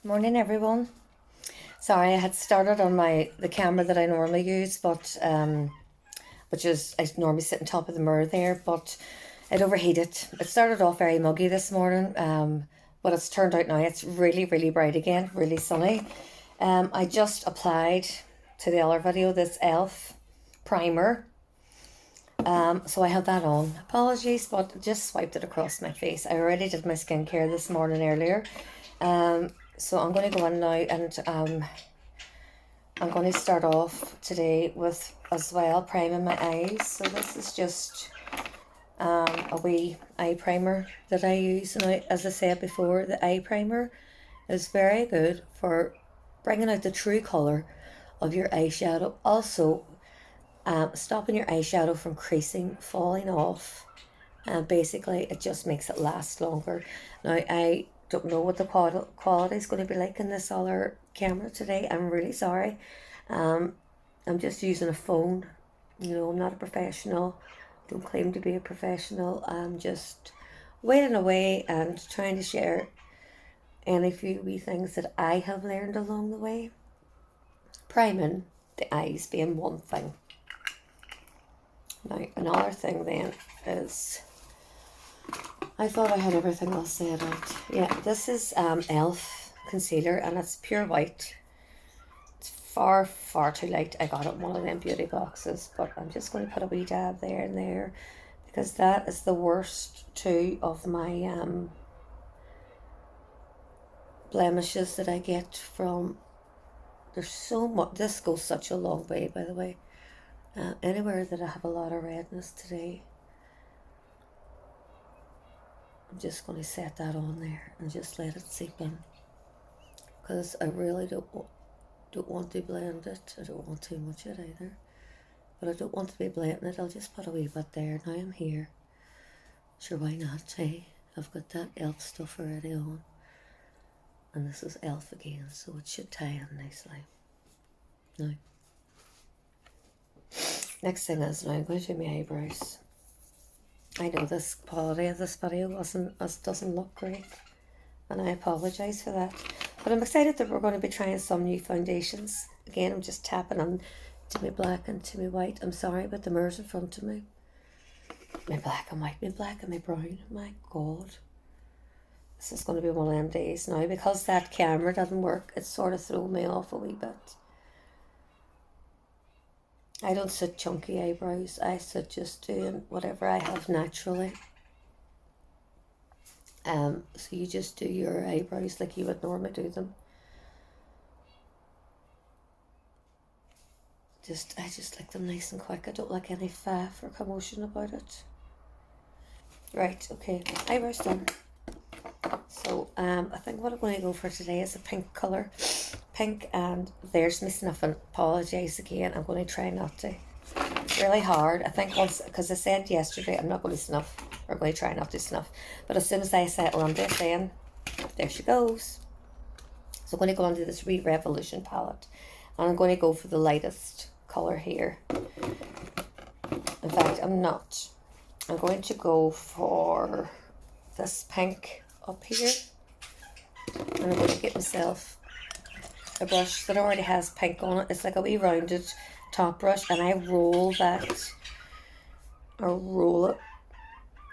Morning everyone. Sorry, I had started on the camera that I normally use, but which is I normally sit on top of the mirror there, but it overheated. It started off very muggy this morning, but it's turned out now it's really bright again, really sunny. I just applied to the other video this e.l.f. primer. So I had that on. Apologies, but just swiped it across my face. I already did my skincare this morning earlier. So I'm going to go in now and I'm going to start off today with as well priming my eyes. So this is just a wee eye primer that I use. And as I said before, the eye primer is very good for bringing out the true colour of your eyeshadow. Also, stopping your eyeshadow from creasing, falling off. And basically it just makes it last longer. Now I don't know what the quality is going to be like in this other camera today. I'm really sorry. I'm just using a phone. I'm not a professional. Don't claim to be a professional. I'm just waiting away and trying to share any few wee things that I have learned along the way. Priming the eyes being one thing. Now another thing then is, I thought I had everything else said out. Yeah, this is e.l.f. concealer and it's pure white. It's far too light. I got it in one of them beauty boxes, but I'm just going to put a wee dab there and there because that is the worst two of my blemishes that I get from. There's so much. This goes such a long way, by the way. Anywhere that I have a lot of redness today, I'm just going to set that on there and just let it seep in, because I really don't want to blend it. I don't want too much of it either, but I don't want to be blending it. I'll just put a wee bit there. Now I'm here. Sure, why not? Hey, I've got that e.l.f. stuff already on, and this is e.l.f. again, so it should tie in nicely. Now, next thing is, now I'm going to do my eyebrows. I know this quality of this video doesn't look great, and I apologise for that. But I'm excited that we're going to be trying some new foundations. Again, I'm just tapping on to my black and to my white. I'm sorry about the mirrors in front of me. My black and white, my black and my brown. My God. This is going to be one of them days now. Because that camera doesn't work, it's sort of thrown me off a wee bit. I don't sit chunky eyebrows. I sit just doing whatever I have naturally. So you just do your eyebrows like you would normally do them. I just like them nice and quick. I don't like any faff or commotion about it. Right, okay, eyebrows done. So I think what I'm going to go for today is a pink colour. Pink, and there's me snuffing. Apologise again. I'm going to try not to. It's really hard. I think once, because I said yesterday I'm not going to snuff. We're going to try not to snuff. But as soon as I settle on it, then there she goes. So I'm going to go into this Revolution palette, and I'm going to go for the lightest colour here. In fact, I'm not. I'm going to go for this pink up here, and I'm going to get myself a brush that already has pink on it. It's like a wee rounded top brush, and I roll it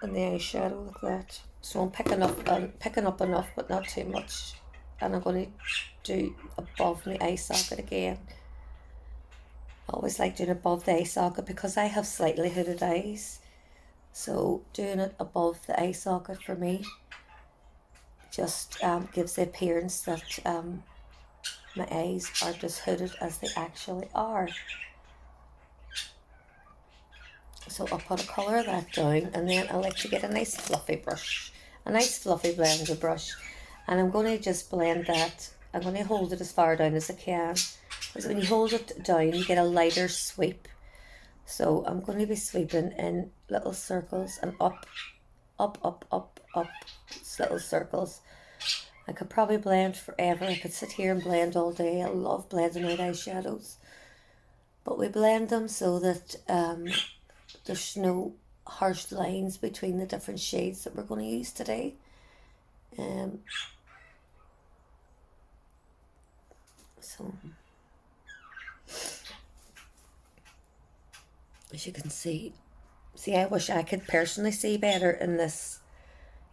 in the eyeshadow like that. So I'm picking up enough, but not too much. And I'm going to do above my eye socket again. I always like doing above the eye socket because I have slightly hooded eyes. So doing it above the eye socket for me just gives the appearance that my eyes are just hooded as they actually are. So I'll put a colour of that down, and then I like to get a nice fluffy brush, a nice fluffy blender brush, and I'm going to just blend that. I'm going to hold it as far down as I can, because when you hold it down you get a lighter sweep. So I'm going to be sweeping in little circles and up, little circles. I could probably blend forever. I could sit here and blend all day. I love blending out eyeshadows. But we blend them so that there's no harsh lines between the different shades that we're going to use today. So, as you can see, I wish I could personally see better in this,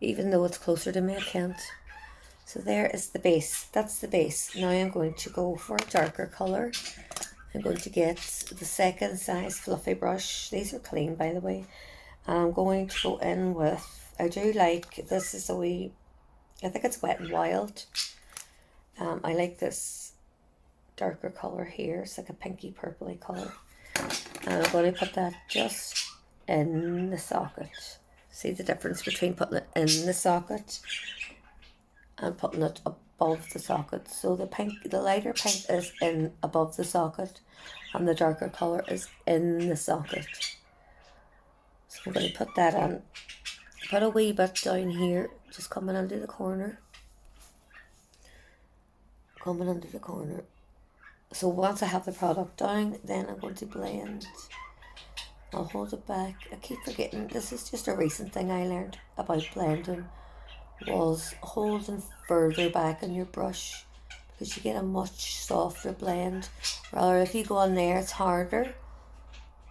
even though it's closer to me, I can't. So there is the base. That's the base. Now I'm going to go for a darker colour. I'm going to get the second size fluffy brush. These are clean, by the way. And I'm going to go in with, I do like, this is a wee, I think it's Wet n Wild. I like this darker colour here. It's like a pinky purpley colour. And I'm going to put that just in the socket. See the difference between putting it in the socket and putting it above the socket. So the lighter pink is in above the socket and the darker colour is in the socket. So I'm going to put that on. Put a wee bit down here, just coming under the corner. Coming under the corner. So once I have the product down, then I'm going to blend. I'll hold it back. I keep forgetting, this is just a recent thing I learned about blending, was holding further back on your brush, because you get a much softer blend. Rather, if you go on there, it's harder.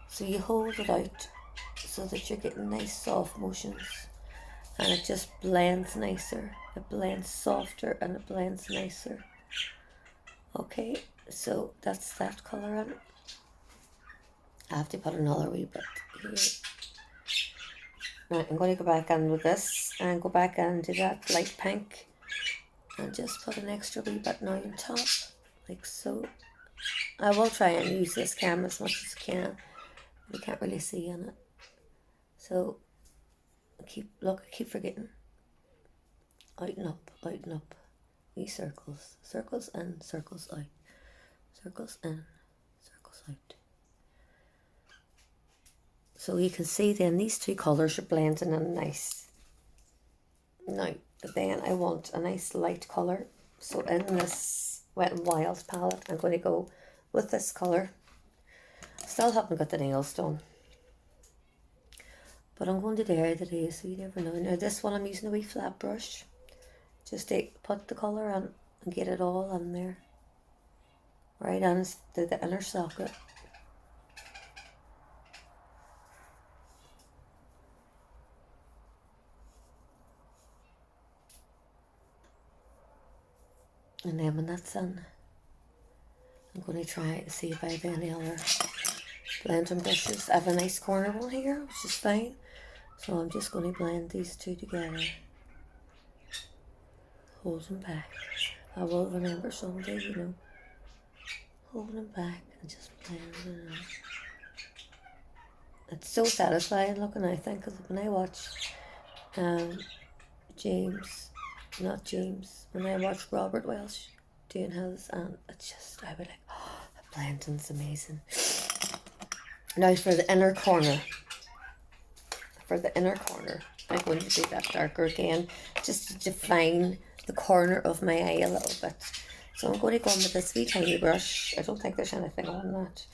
So you hold it out so that you're getting nice soft motions. And it just blends nicer. It blends softer and it blends nicer. Okay, so that's that colour on it. I have to put another wee bit here. Now I'm going to go back in with this and go back into that light pink and just put an extra wee bit now on top, like so. I will try and use this camera as much as I can. You can't really see in it. So I keep forgetting. Out and up, out and up. These circles. Circles in, circles out. Circles in, circles out. So you can see then these two colours are blending in nice. Now, then I want a nice light colour. So in this Wet n Wild palette, I'm going to go with this colour. Still haven't got the nails done. But I'm going to dare today, so you never know. Now this one I'm using a wee flat brush. Just to put the colour on and get it all in there. Right on the inner socket. And then when that's in, I'm going to try to see if I have any other blending brushes. I have a nice corner one here, which is fine. So I'm just going to blend these two together. Hold them back. I will remember someday, you know. Hold them back and just blend it out. It's so satisfying looking, I think, because when I watch when I watch Robert Welsh doing his, and it's just, I would like, oh, the blending's amazing. Now for the inner corner. I'm going to do that darker again, just to define the corner of my eye a little bit. So I'm going to go in with this wee tiny brush. I don't think there's anything on that.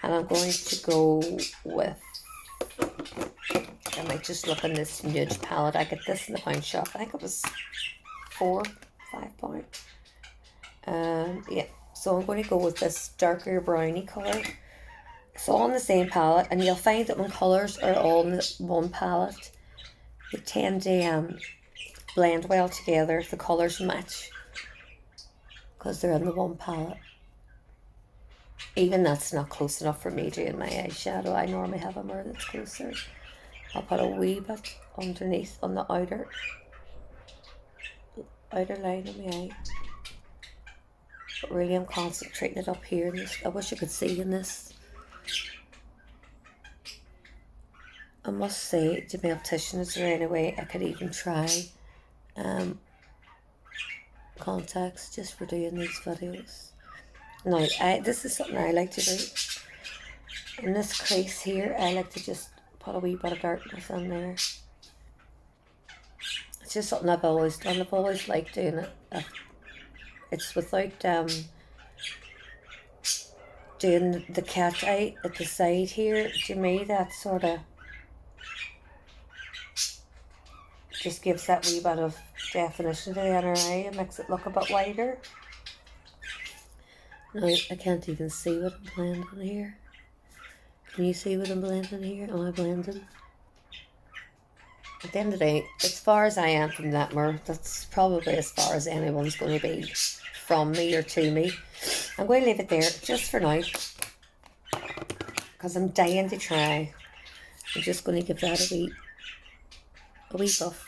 And I'm going to go with, I might just look in this nude palette. I get this in the pound shop. I think it was £4, £5. Yeah, so I'm going to go with this darker browny colour. It's all in the same palette, and you'll find that when colours are all in one palette, they tend to blend well together. The colours match because they're in the one palette. Even that's not close enough for me doing my eyeshadow. I normally have a mirror that's closer. I'll put a wee bit underneath on the outer line of my eye. But really I'm concentrating it up here in this. I wish you could see in this. I must say to my optician, is there any way I could even try contacts just for doing these videos? Now, this is something I like to do. In this crease here, I like to just put a wee bit of darkness in there. It's just something I've always done. I've always liked doing it. It's without doing the cat eye at the side here. To me, that sort of just gives that wee bit of definition to the inner eye and makes it look a bit wider. Now, I can't even see what I'm blending here. Can you see what I'm blending here? Am I blending? At the end of the day, as far as I am from that mirror, that's probably as far as anyone's going to be from me or to me. I'm going to leave it there just for now, because I'm dying to try. I'm just going to give that a wee buff,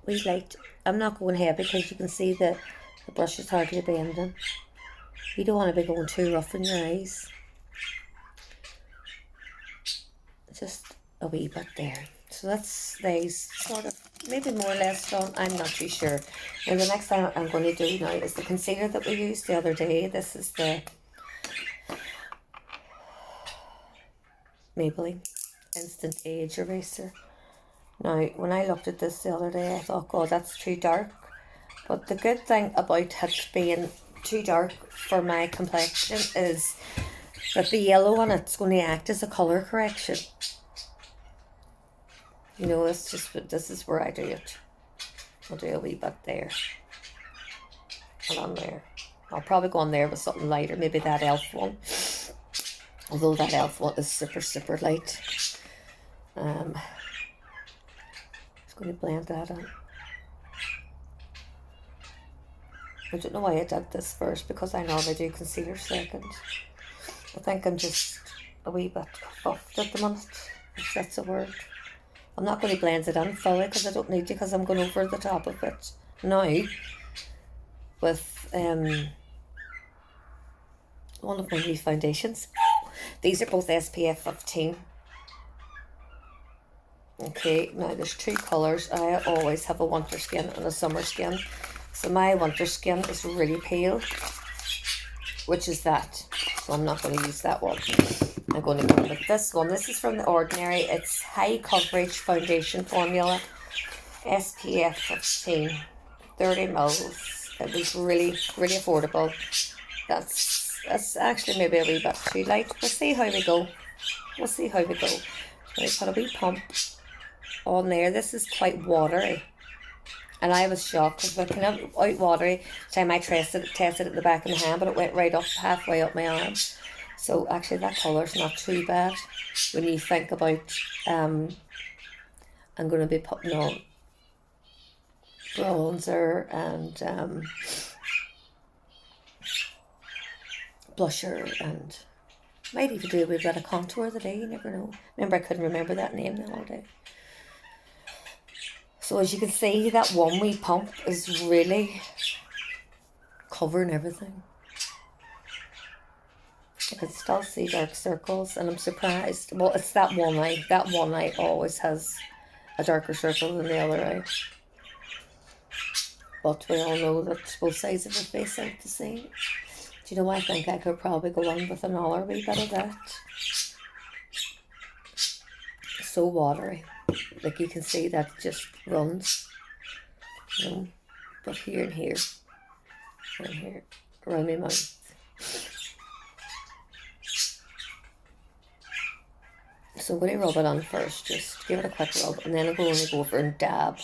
wee light. I'm not going heavy because you can see the brush is hardly bending. You don't want to be going too rough in your eyes. Just a wee bit there. So that's these sort of maybe more or less done. I'm not too sure. And the next thing I'm going to do now is the concealer that we used the other day. This is the Maybelline Instant Age Eraser. Now, when I looked at this the other day, I thought, God, that's too dark. But the good thing about it being too dark for my complexion is that the yellow on it's going to act as a colour correction. You know, it's just, this is where I do it. I'll do a wee bit there. And on there. I'll probably go on there with something lighter, maybe that e.l.f. one. Although that e.l.f. one is super, super light. Just going to blend that in. I don't know why I did this first, because I normally do concealer second. I think I'm just a wee bit puffed at the moment, if that's a word. I'm not going to blend it in fully because I don't need to, because I'm going over the top of it now with one of my new foundations. These are both SPF 15. Okay, now there's two colours. I always have a winter skin and a summer skin. So my winter skin is really pale, which is that. So I'm not going to use that one. I'm going to go with this one. This is from The Ordinary. It's High Coverage Foundation Formula, SPF 15, 30 mils. It was really, really affordable. That's actually maybe a wee bit too light. We'll see how we go. We'll see how we go. So I put a wee pump on there. This is quite watery. And I was shocked because it came out watery the time I tested it at the back of my hand, but it went right up, halfway up my arm. So actually that colour's not too bad when you think about, I'm going to be putting on bronzer and blusher, and might even do a wee bit of contour today, you never know. Remember, I couldn't remember that name the other day. So as you can see, that one wee pump is really covering everything. I can still see dark circles, and I'm surprised. Well, it's that one eye. That one eye always has a darker circle than the other eye. But we all know that both sides of the face aren't the same. Do you know, I think I could probably go on with another wee bit of that. So watery. Like you can see that just runs. You know, but here and here. And here. Around my mouth. So I'm going to rub it on first, just give it a quick rub, and then I'm going to go over and dab,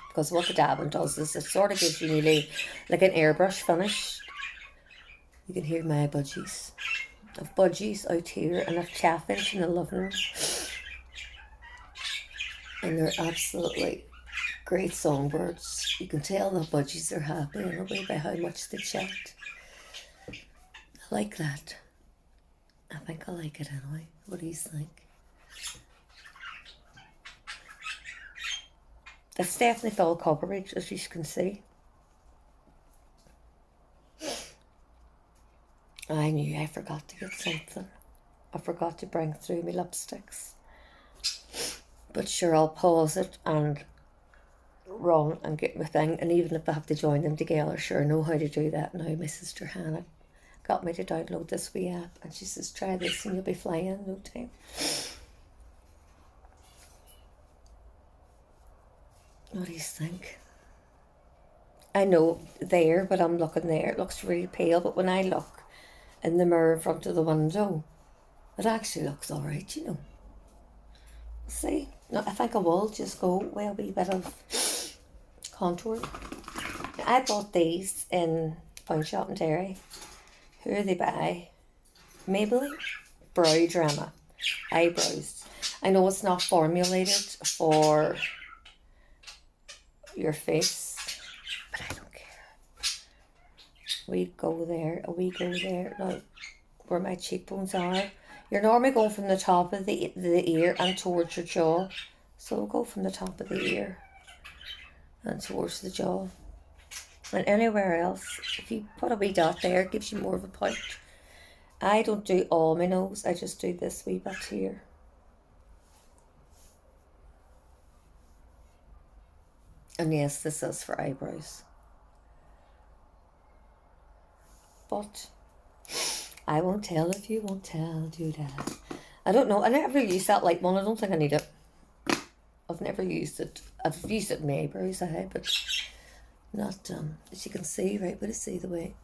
because what the dabbing does is it sort of gives you nearly like an airbrush finish. You can hear my budgies. I've budgies out here, and I've chaffinch in the living room, and they're absolutely great songbirds. You can tell the budgies are happy in a way by how much they chat. I like that. I think I like it anyway. What do you think? It's definitely full coverage, as you can see. I knew I forgot to get something. I forgot to bring through my lipsticks. But sure, I'll pause it and run and get my thing. And even if I have to join them together, sure, I know how to do that now. My sister Hannah got me to download this wee app, and she says, try this and you'll be flying in no time. What do you think? I know there, but I'm looking there. It looks really pale, but when I look in the mirror in front of the window, it actually looks alright, you know. See? No, I think I will just go with a wee bit of contour. I bought these in Pawn Shop in Derry. Who are they by? Maybelline Brow Drama Eyebrows. I know it's not formulated for your face, but I don't care. We go there, we go there. Now, where my cheekbones are, you're normally going from the top of the ear and towards your jaw. So we'll go from the top of the ear and towards the jaw. And anywhere else, if you put a wee dot there, it gives you more of a point. I don't do all my nose, I just do this wee bit here. And yes, this is for eyebrows. But I won't tell if you won't tell, do that. I don't know, I never used that light one, I don't think I need it. I've never used it. I've used it in my eyebrows, but not, as you can see, right, but I see the way.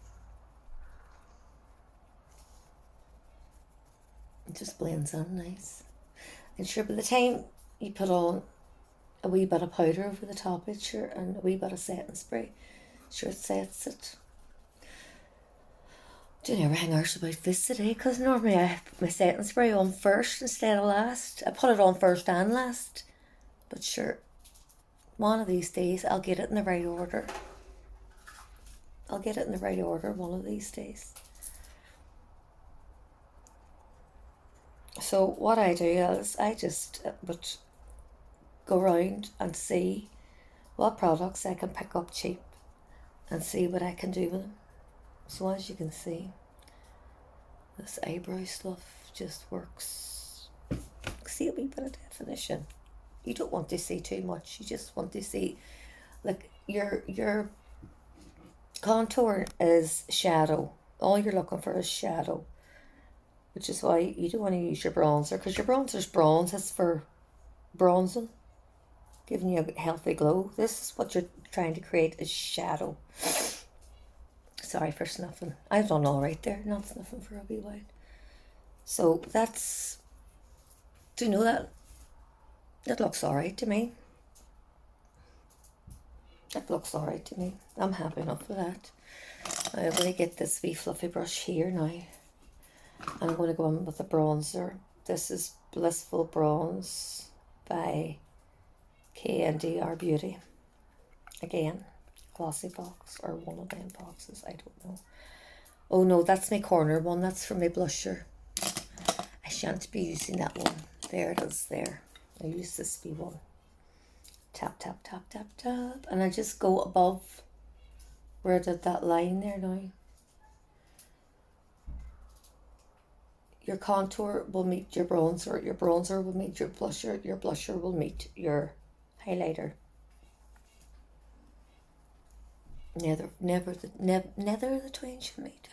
It just blends in nice. And sure, by the time you put on a wee bit of powder over the top of it, sure, and a wee bit of setting spray, sure it sets it. Do never hang ours about this today, because normally I put my setting spray on first instead of last. I put it on first and last. But sure, one of these days I'll get it in the right order. I'll get it in the right order one of these days. So what I do is I just would go around and see what products I can pick up cheap and see what I can do with them. So as you can see, this eyebrow stuff just works. See a wee bit of definition. You don't want to see too much. You just want to see, like, your contour is shadow. All you're looking for is shadow, which is why you don't want to use your bronzer, because your bronzer's bronze. It's for bronzing, giving you a healthy glow. This is what you're trying to create, is shadow. Sorry for snuffing. I've done all right there, not snuffing for a wee while. So that's, do you know that? It looks alright to me. It looks alright to me. I'm happy enough with that. I'm going to get this wee fluffy brush here now. I'm going to go in with the bronzer. This is Blissful Bronze by KNDR Beauty. Again, glossy box, or one of them boxes, I don't know. Oh no, that's my corner one. That's for my blusher. I shan't be using that one. There it is there. I use this wee one. Tap, tap, tap, tap, tap. And I just go above where I did that line there now. Your contour will meet your bronzer will meet your blusher will meet your highlighter. Neither the twain shall meet.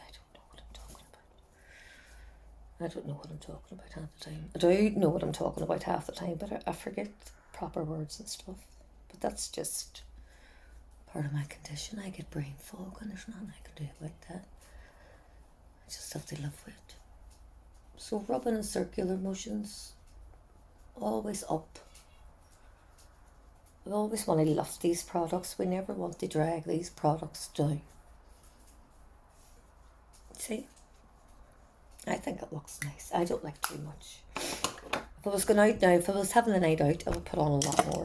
I don't know what I'm talking about half the time. I do know what I'm talking about half the time, but I forget proper words and stuff. But that's just part of my condition. I get brain fog, and there's nothing I can do about that. I just have to live with it. So rubbing in circular motions, always up. We always want to lift these products. We never want to drag these products down. See? I think it looks nice. I don't like too much. If I was going out now, if I was having a night out, I would put on a lot more.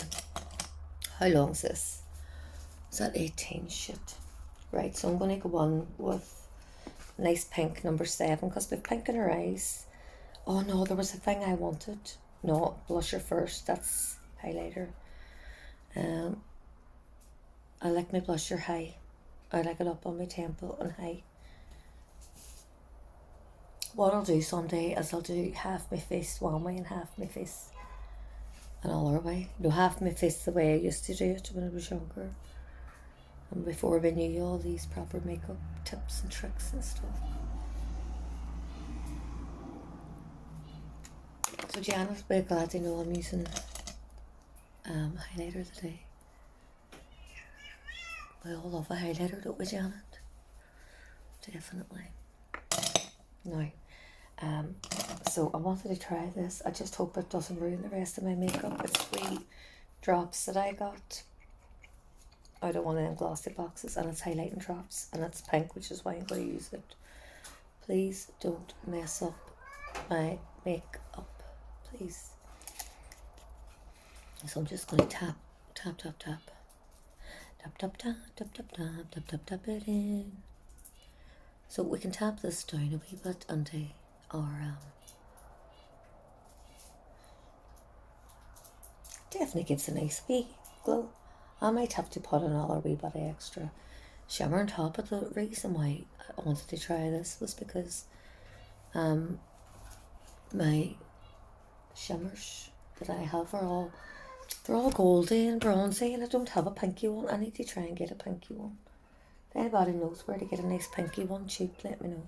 How long is this? Is that 18? Shit. Right, so I'm going to go on with nice pink number 7, because we've pink in our eyes. Oh no, there was a thing I wanted. No, blusher first. That's highlighter. I like my blusher high. I like it up on my temple and high. What I'll do someday is I'll do half my face one way and half my face another way. No, half my face the way I used to do it when I was younger. And before we knew all these proper makeup tips and tricks and stuff. So Janet's very glad to know I'm using highlighter today. We all love a highlighter, don't we, Janet? Definitely. Now, so I wanted to try this. I just hope it doesn't ruin the rest of my makeup. It's 3 drops that I got out of one of them glossy boxes, and it's highlighting drops, and it's pink, which is why I'm going to use it. Please don't mess up my makeup, please. So I'm just going to tap, tap, tap, tap. Tap, tap, tap, tap, tap, tap, tap, tap, tap it in. So we can tap this down a wee bit onto our, definitely gives a nice wee glow. I might have to put another wee bit of extra shimmer on top, but the reason why I wanted to try this was because my shimmers that I have are all, they're all goldy and bronzy, and I don't have a pinky one. I need to try and get a pinky one. If anybody knows where to get a nice pinky one cheap, let me know.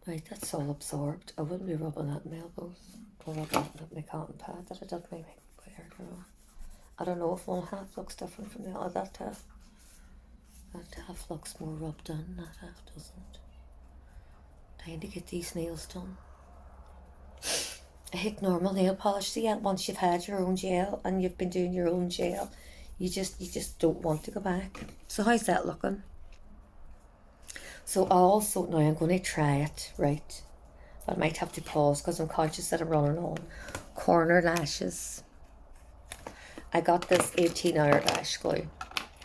Right, that's all absorbed. I wouldn't be rubbing that in my elbows or rubbing it at my cotton pad that I did my hair on. I don't know if one half looks different from the other. That half looks more rubbed in, that half doesn't. Trying to get these nails done. I hate normal nail polish. See, once you've had your own gel and you've been doing your own gel, you just don't want to go back. So how's that looking? So now I'm going to try it, right? But I might have to pause because I'm conscious that I'm running on. Corner lashes. I got this 18-hour lash glue.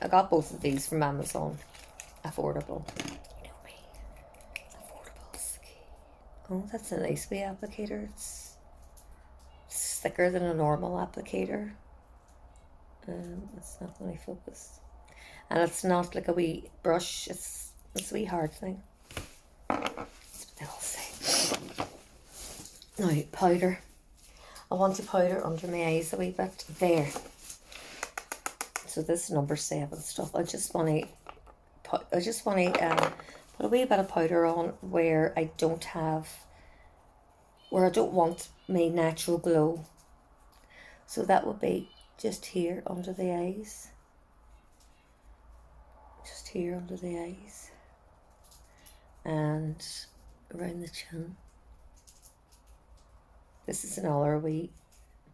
I got both of these from Amazon. Affordable. You know me. Affordable is the key. Oh, that's a nice wee applicator. It's thicker than a normal applicator. It's not going to focus. And it's not like a wee brush. It's a wee hard thing. That's what they all say. Now, powder. I want to powder under my eyes a wee bit. There. So this is number 7 stuff. I just want to put a wee bit of powder on where I don't want my natural glow. So that would be just here under the eyes. Just here under the eyes. And around the chin. This is another wee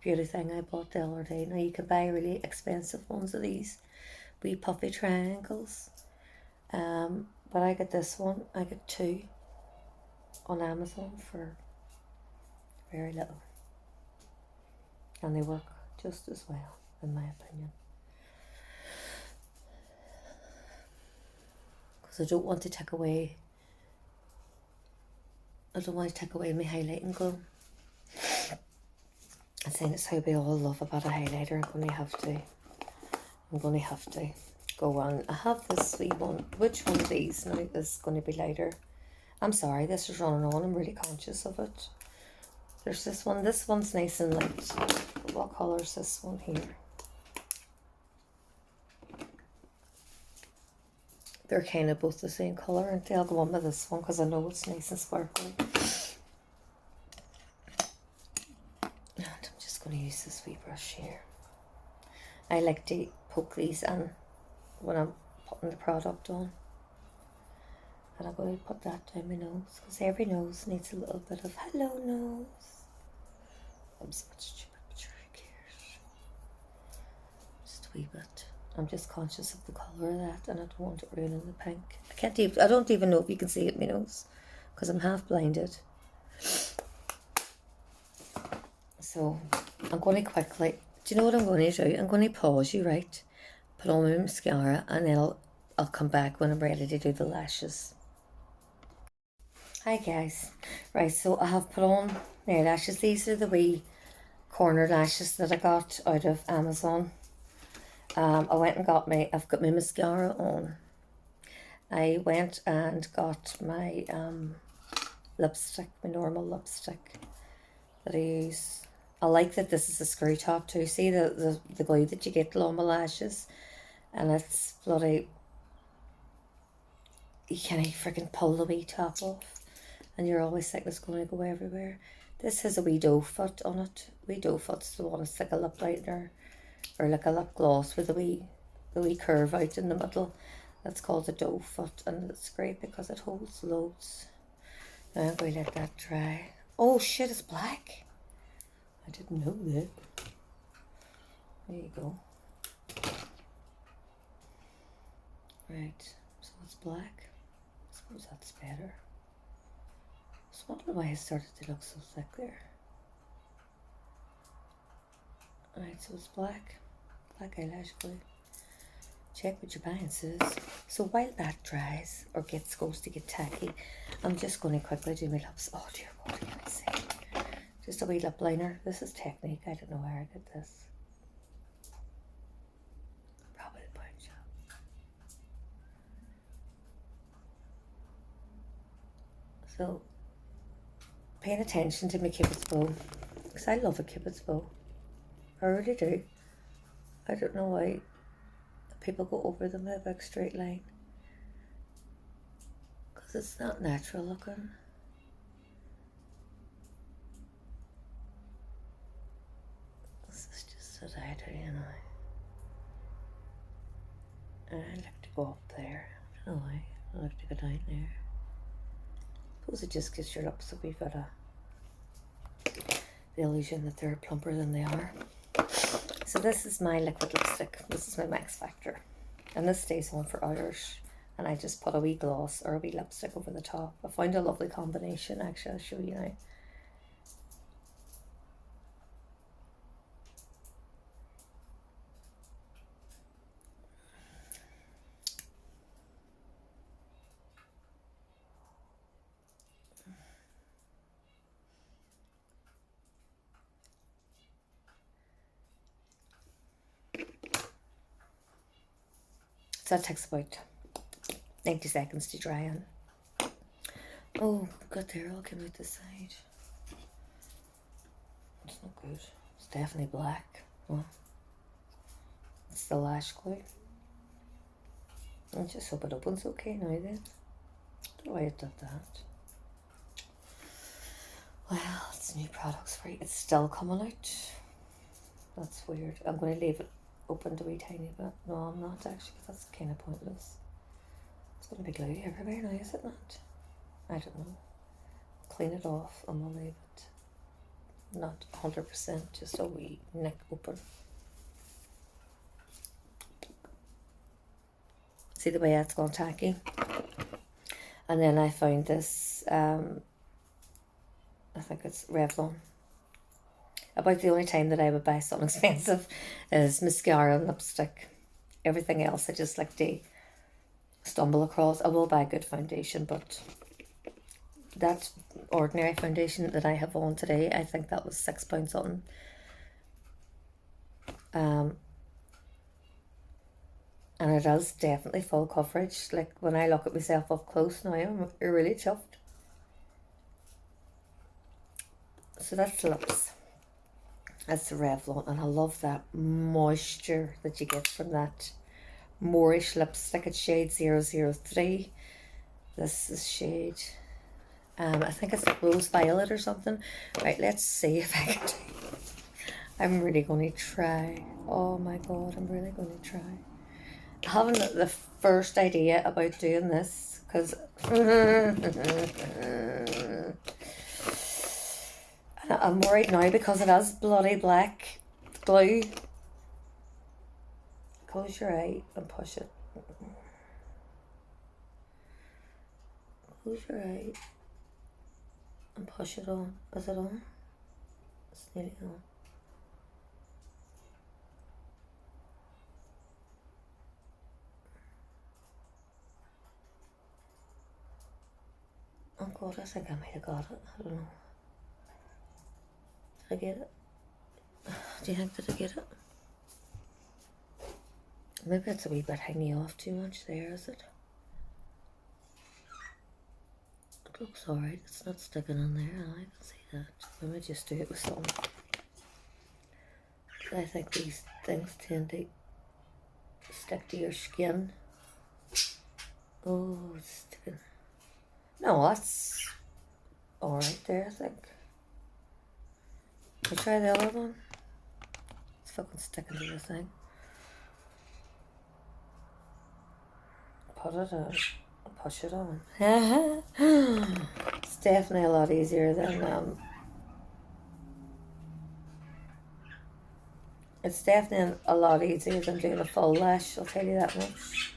beauty thing I bought the other day. Now you can buy really expensive ones of these wee puffy triangles. But I got this one. I got 2 on Amazon for very little. And they work just as well, in my opinion. Because I don't want to take away my highlighting glow. I think it's how we all love about a highlighter. I'm going to have to go on. I have this sweet one. Which one of these now is going to be lighter? I'm sorry, this is running on. I'm really conscious of it. There's this one. This one's nice and light. What colour is this one here? They're kind of both the same colour, and I'll go on with this one because I know it's nice and sparkly. And I'm just going to use this wee brush here. I like to poke these in when I'm putting the product on. And I'm going to put that down my nose because every nose needs a little bit of hello nose. I'm so stupid, but sure who cares? Just a wee bit. I'm just conscious of the colour of that, and I don't want it ruining the pink. I don't even know if you can see it in my nose because I'm half blinded. So I'm going to quickly, do you know what I'm going to do? I'm going to pause you, right? Put on my mascara, and then I'll come back when I'm ready to do the lashes. Hi guys. Right, so I have put on my lashes. These are the wee corner lashes that I got out of Amazon. I went and I've got my mascara on. I went and got my lipstick, my normal lipstick that I use. I like that this is a screw top too. See the glue that you get along my lashes, and it's bloody, you can't freaking pull the wee top off, and you're always thinking it's going to go everywhere. This has a wee doe foot on it. Wee doe foot's the one that's like a lip liner or like a lip gloss with the wee curve out in the middle. That's called a doe foot, and it's great because it holds loads. Now I'm going to let that dry. Oh shit, it's black. I didn't know that. There you go. Right, so it's black. suppose that's better. So I don't know why it started to look so thick there. Alright, so it's black eyelash glue. Check what you're buying, sis. So while that dries or goes to get tacky, I'm just going to quickly do my lips. Oh dear, what can I say? Just a wee lip liner. This is Technique. I don't know where I did this. Probably the pawn shop. So, paying attention to my Cupid's bow. Because I love a Cupid's bow. I really do. I don't know why people go over them with a big straight line. Because it's not natural looking. This is just what I do, you know. And I like to go up there. I don't know why. I like to go down there. Suppose it just gives your lips a wee bit of the illusion that they're plumper than they are. So this is my liquid lipstick. This is my Max Factor. And this stays on for hours. And I just put a wee gloss or a wee lipstick over the top. I found a lovely combination. Actually, I'll show you now. So that takes about 90 seconds to dry on. Oh, good, there all came out the side. It's not good. It's definitely black. Well, it's the lash glue. I just hope it opens okay now then. I don't know why it did that. Well, it's new products for you. It's still coming out. That's weird. I'm going to leave it opened a wee tiny bit. No, I'm not actually, because that's kind of pointless. It's going to be gluey everywhere now, is it not? I don't know. Clean it off and we'll leave it not 100%, just a wee neck open. See the way that's gone tacky? And then I found this, I think it's Revlon. About the only time that I would buy something expensive is mascara and lipstick. Everything else I just like to stumble across. I will buy good foundation, but that ordinary foundation that I have on today, I think that was £6 something. And it is definitely full coverage. Like when I look at myself up close now, I'm really chuffed. So that's the lips. That's the Revlon, and I love that moisture that you get from that Moorish lipstick. It's shade 003. This is shade, I think it's like Rose Violet or something. Right, let's see if I can do it. I'm really going to try. Oh my god, I'm really going to try. Having the first idea about doing this, because I'm worried now because it has bloody black glue. Close your eye and push it. Close your eye and push it on. Is it on? It's nearly on. Oh god, I think I might have got it. I don't know. Did I get it? Do you think that I get it? Maybe it's a wee bit hanging off too much there, is it? It looks alright. It's not sticking on there. I can see that. Let me just do it with something. I think these things tend to stick to your skin. Oh, it's sticking. No, that's alright there, I think. I'll try the other one. It's fucking sticking to the thing. Put it on. Push it on. It's definitely a lot easier than it's definitely a lot easier than doing a full lash, I'll tell you that much.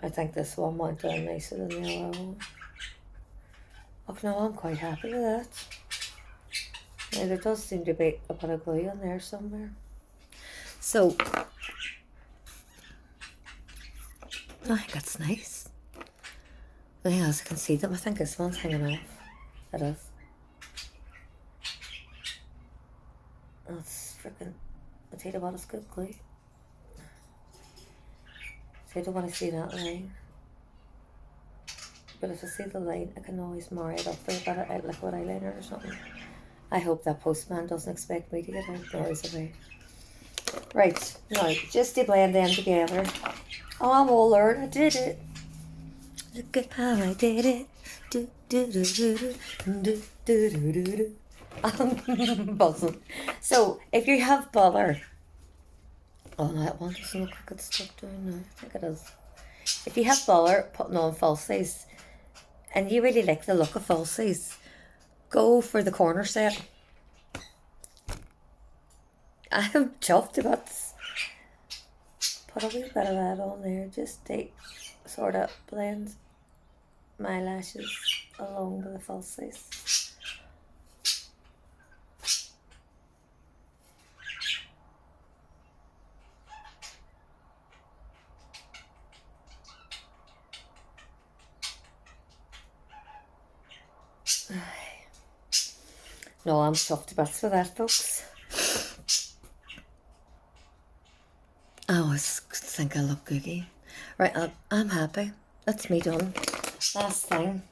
I think this one went down nicer than the other one. Oh no, I'm quite happy with that. Now there does seem to be a bit of glue in there somewhere. So, I think that's nice. Yeah, as you can see them, I think this one's hanging off. It is. That's freaking, I tell you what, it's good glue. See, I don't want to see that line. But if I see the line, I can always marry it up with a bit of liquid eyeliner or something. I hope that postman doesn't expect me to get out noise away. Right, now, just to blend them together. Oh, I'm all learned, I did it. Look at how I did it. Do, do, do, do, do, do, do, do, do. I'm buzzing. So, if you have butter, oh no, that one doesn't look like it's stuck down now. I think it is. If you have butter putting on falsies, and you really like the look of falsies, go for the corner set. I'm chuffed to bits. Put a wee bit of that on there just to sort of blend my lashes along with the falsies. No, I'm chuffed to bits for that, folks. I always think I look googie. Right, I'm happy. That's me done. Last thing.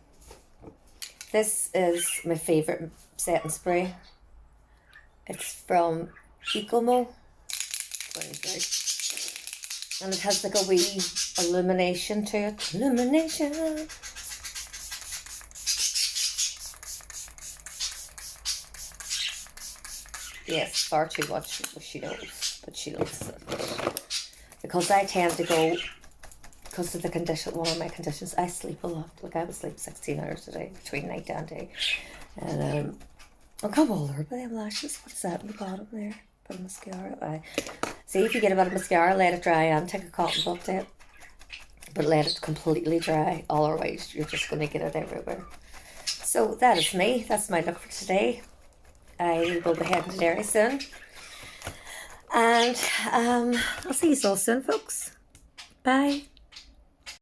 This is my favourite setting spray. It's from Ecomo. And it has like a wee illumination to it. Illumination! Yes, far too much, she knows, but she loves it. Because I tend to go, because of the condition, one of my conditions, I sleep a lot. Like I would sleep 16 hours a day, between night and day. And I'll come all over by them lashes. What's that in the bottom there? Put a mascara. See, if you get a bit of mascara, let it dry and take a cotton bud to it. But let it completely dry, otherwise you're just going to get it everywhere. So that is me. That's my look for today. I will be heading to Derry soon. And I'll see you all soon, folks. Bye.